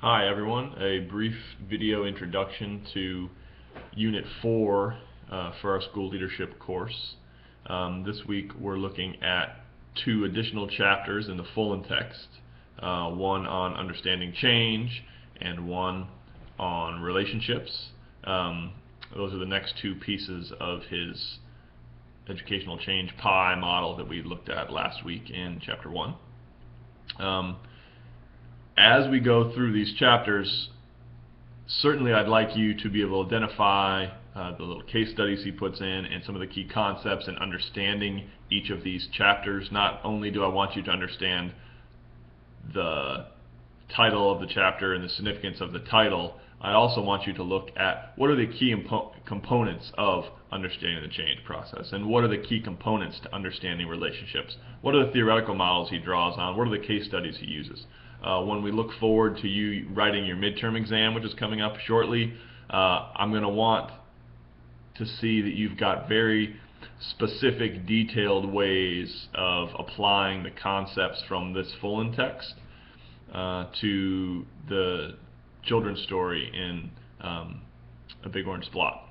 Hi everyone, a brief video introduction to Unit 4 for our school leadership course. This week we're looking at two additional chapters in the full text, one on understanding change and one on relationships. Those are the next two pieces of his educational change pie model that we looked at last week in chapter 1. As we go through these chapters, certainly I'd like you to be able to identify the little case studies he puts in and some of the key concepts and understanding each of these chapters. Not only do I want you to understand the title of the chapter and the significance of the title, I also want you to look at what are the key components of understanding the change process, and what are the key components to understanding relationships. What are the theoretical models he draws on? What are the case studies he uses? When we look forward to you writing your midterm exam, which is coming up shortly, I'm going to want to see that you've got very specific, detailed ways of applying the concepts from this full text to the children's story in A Big Orange Spot.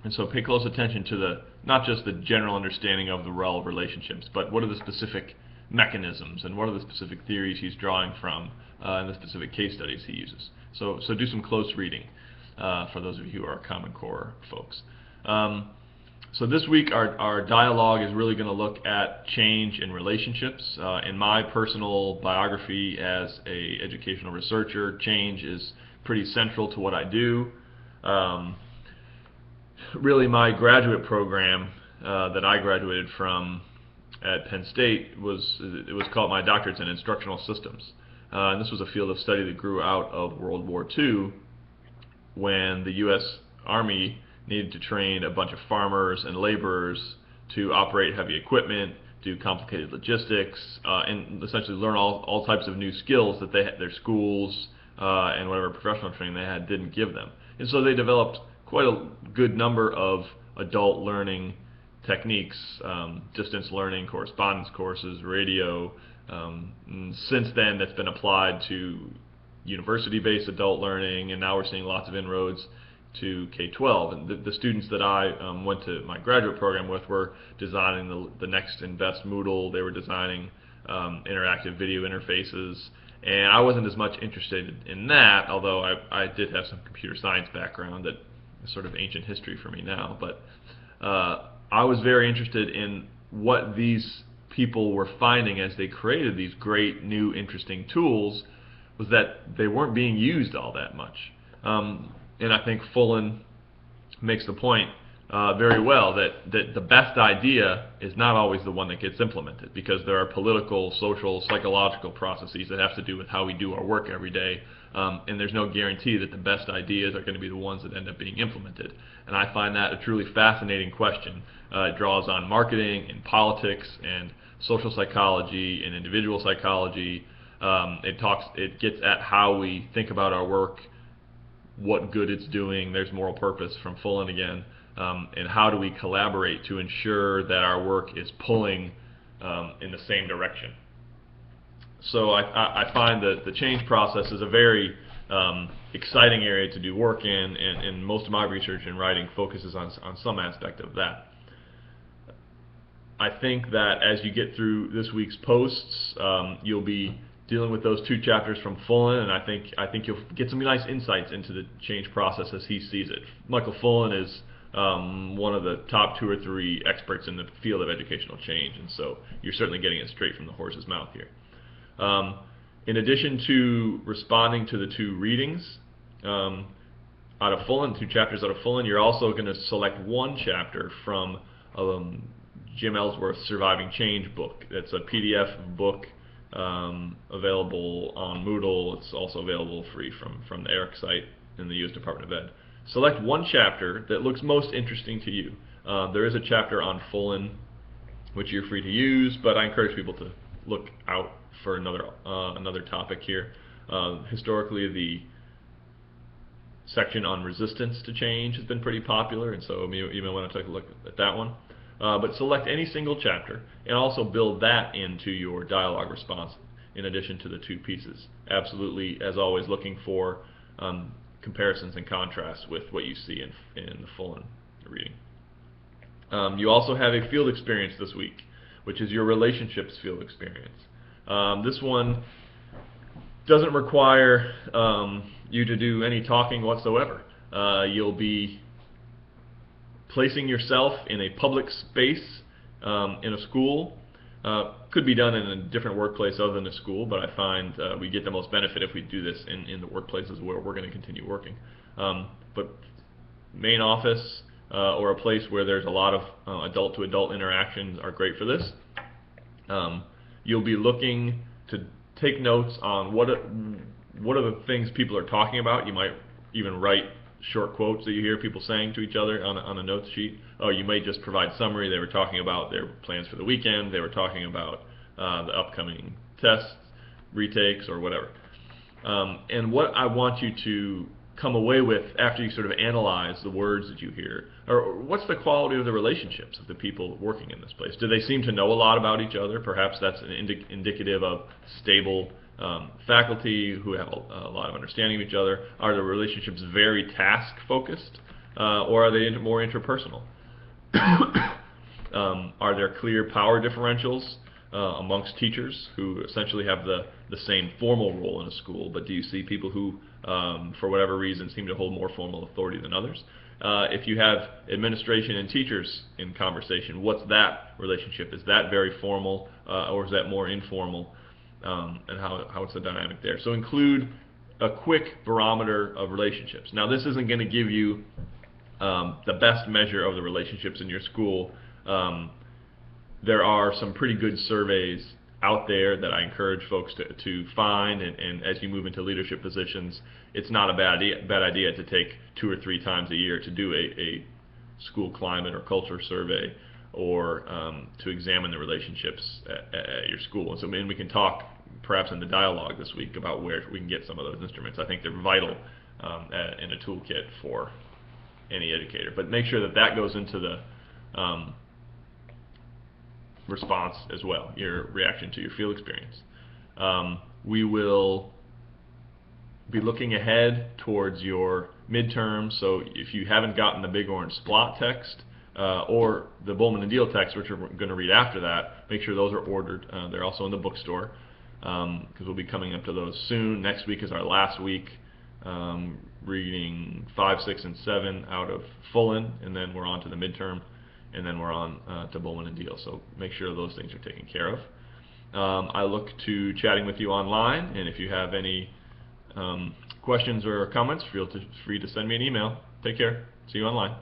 And so pay close attention to not just the general understanding of the role of relationships, but what are the specific mechanisms and what are the specific theories he's drawing from and the specific case studies he uses. So do some close reading for those of you who are Common Core folks. So this week our dialogue is really going to look at change in relationships. In my personal biography as an educational researcher, change is pretty central to what I do. Really, my graduate program that I graduated from at Penn State was called, my doctorate's in instructional systems. And this was a field of study that grew out of World War II, when the U.S. Army needed to train a bunch of farmers and laborers to operate heavy equipment, do complicated logistics, and essentially learn all types of new skills that their schools and whatever professional training they had didn't give them. And so they developed quite a good number of adult learning techniques, distance learning, correspondence courses, radio. Since then, that's been applied to university-based adult learning, and now we're seeing lots of inroads to K-12. And the students that I went to my graduate program with were designing the next and best Moodle. They were designing interactive video interfaces, and I wasn't as much interested in that, although I did have some computer science background that is sort of ancient history for me now. But I was very interested in what these people were finding as they created these great new interesting tools, was that they weren't being used all that much. And I think Fullen makes the point very well that the best idea is not always the one that gets implemented, because there are political, social, psychological processes that have to do with how we do our work every day, and there's no guarantee that the best ideas are going to be the ones that end up being implemented. And I find that a truly fascinating question. It draws on marketing and politics and social psychology and individual psychology. It gets at how we think about our work, what good it's doing. There's moral purpose from Fullen again. And how do we collaborate to ensure that our work is pulling in the same direction. So I find that the change process is a very exciting area to do work in, and most of my research and writing focuses on some aspect of that. I think that as you get through this week's posts, you'll be dealing with those two chapters from Fullen, and I think you'll get some nice insights into the change process as he sees it. Michael Fullen is one of the top 2 or 3 experts in the field of educational change, and so you're certainly getting it straight from the horse's mouth here. In addition to responding to the 2 readings out of Fullen, 2 chapters out of Fullen, you're also going to select 1 chapter from Jim Ellsworth's Surviving Change book. It's a PDF book available on Moodle. It's also available free from the ERIC site in the U.S. Department of Ed. Select 1 chapter that looks most interesting to you. There is a chapter on Fullen which you're free to use, but I encourage people to look out for another topic here. Historically, the section on resistance to change has been pretty popular, and so you may want to take a look at that one. But select any single chapter and also build that into your dialogue response in addition to the two pieces. Absolutely, as always, looking for comparisons and contrasts with what you see in the full reading. You also have a field experience this week, which is your relationships field experience. This one doesn't require you to do any talking whatsoever. You'll be placing yourself in a public space in a school. Could be done in a different workplace other than a school, but I find we get the most benefit if we do this in the workplaces where we're going to continue working. But main office or a place where there's a lot of adult-to-adult interactions are great for this. You'll be looking to take notes on what are the things people are talking about. You might even write short quotes that you hear people saying to each other on a notes sheet. Oh, you might just provide summary. They were talking about their plans for the weekend. They were talking about the upcoming tests, retakes, or whatever. And what I want you to come away with after you sort of analyze the words that you hear, or what's the quality of the relationships of the people working in this place? Do they seem to know a lot about each other? Perhaps that's an indicative of stable faculty who have a lot of understanding of each other. Are the relationships very task-focused, or are they more interpersonal? Are there clear power differentials amongst teachers who essentially have the same formal role in a school, but do you see people who, for whatever reason, seem to hold more formal authority than others? If you have administration and teachers in conversation, what's that relationship? Is that very formal, or is that more informal? And how's the dynamic there? So include a quick barometer of relationships. Now, this isn't going to give you the best measure of the relationships in your school. There are some pretty good surveys out there that I encourage folks to find, and as you move into leadership positions, it's not a bad idea to take 2 or 3 times a year to do a school climate or culture survey, or to examine the relationships at your school. And so we can talk perhaps in the dialogue this week about where we can get some of those instruments. I think they're vital in a toolkit for any educator. But make sure that that goes into the response as well, your reaction to your field experience. We will be looking ahead towards your midterms, so if you haven't gotten the big orange splot text or the Bowman and Deal text, which we're going to read after that, make sure those are ordered. They're also in the bookstore, because we'll be coming up to those soon. Next week is our last week, reading 5, 6, and 7 out of Fullen, and then we're on to the midterm, and then we're on to Bowman and Deal. So make sure those things are taken care of. I look to chatting with you online, and if you have any questions or comments, feel free to send me an email. Take care. See you online.